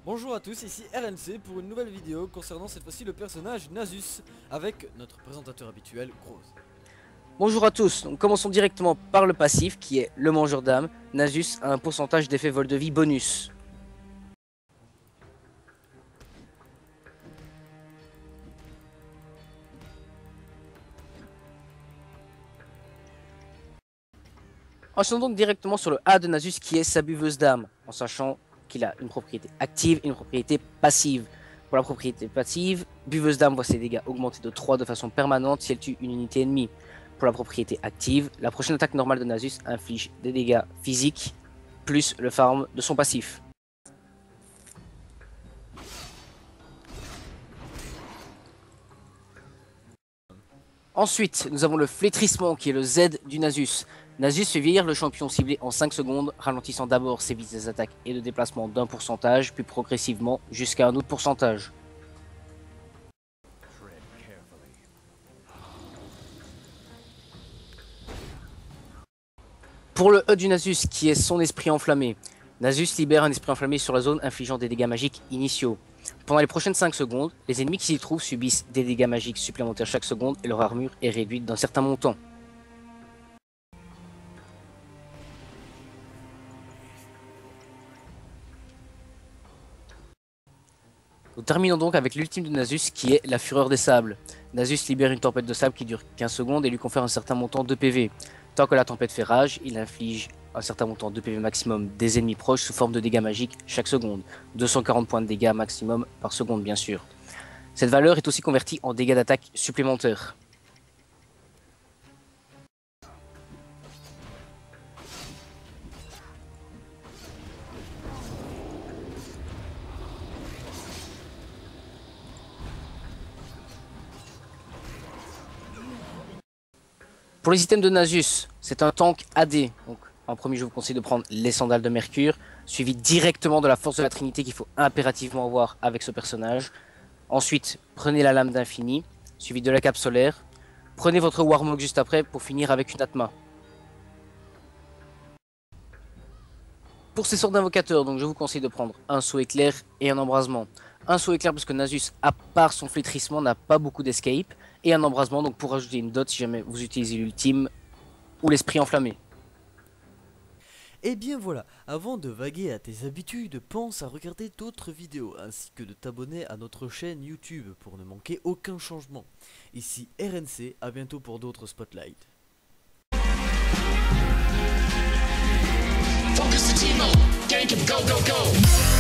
Bonjour à tous, ici RNC pour une nouvelle vidéo concernant cette fois-ci le personnage Nasus avec notre présentateur habituel Groz. Bonjour à tous, donc commençons directement par le passif qui est le mangeur d'âme. Nasus a un pourcentage d'effet vol de vie bonus. Enchaînons donc directement sur le A de Nasus qui est sa buveuse d'âme, en sachant qu'il a une propriété active et une propriété passive. Pour la propriété passive, buveuse d'âme voit ses dégâts augmenter de 3 de façon permanente si elle tue une unité ennemie. Pour la propriété active, la prochaine attaque normale de Nasus inflige des dégâts physiques plus le farm de son passif. Ensuite, nous avons le flétrissement qui est le Z du Nasus. Nasus fait vieillir le champion ciblé en 5 secondes, ralentissant d'abord ses vitesses d'attaque et de déplacement d'un pourcentage, puis progressivement jusqu'à un autre pourcentage. Pour le E du Nasus qui est son esprit enflammé, Nasus libère un esprit enflammé sur la zone infligeant des dégâts magiques initiaux. Pendant les prochaines 5 secondes, les ennemis qui s'y trouvent subissent des dégâts magiques supplémentaires chaque seconde et leur armure est réduite d'un certain montant. Nous terminons donc avec l'ultime de Nasus qui est la fureur des sables. Nasus libère une tempête de sable qui dure 15 secondes et lui confère un certain montant de PV. Tant que la tempête fait rage, il inflige un certain montant de PV maximum des ennemis proches sous forme de dégâts magiques chaque seconde. 240 points de dégâts maximum par seconde bien sûr. Cette valeur est aussi convertie en dégâts d'attaque supplémentaires. Pour les items de Nasus, c'est un tank AD. Donc, en premier, je vous conseille de prendre les sandales de Mercure, suivi directement de la force de la Trinité qu'il faut impérativement avoir avec ce personnage. Ensuite, prenez la lame d'infini, suivi de la cape solaire. Prenez votre Warmog juste après pour finir avec une Atma. Pour ces sortes d'invocateurs, donc je vous conseille de prendre un saut éclair et un embrasement. Un saut éclair parce que Nasus, à part son flétrissement, n'a pas beaucoup d'escape. Et un embrasement donc pour ajouter une dot si jamais vous utilisez l'ultime ou l'esprit enflammé. Et bien voilà, avant de vaguer à tes habitudes, pense à regarder d'autres vidéos ainsi que de t'abonner à notre chaîne YouTube pour ne manquer aucun changement. Ici RNC, à bientôt pour d'autres spotlights. Focus the team up, gang can go, go, go.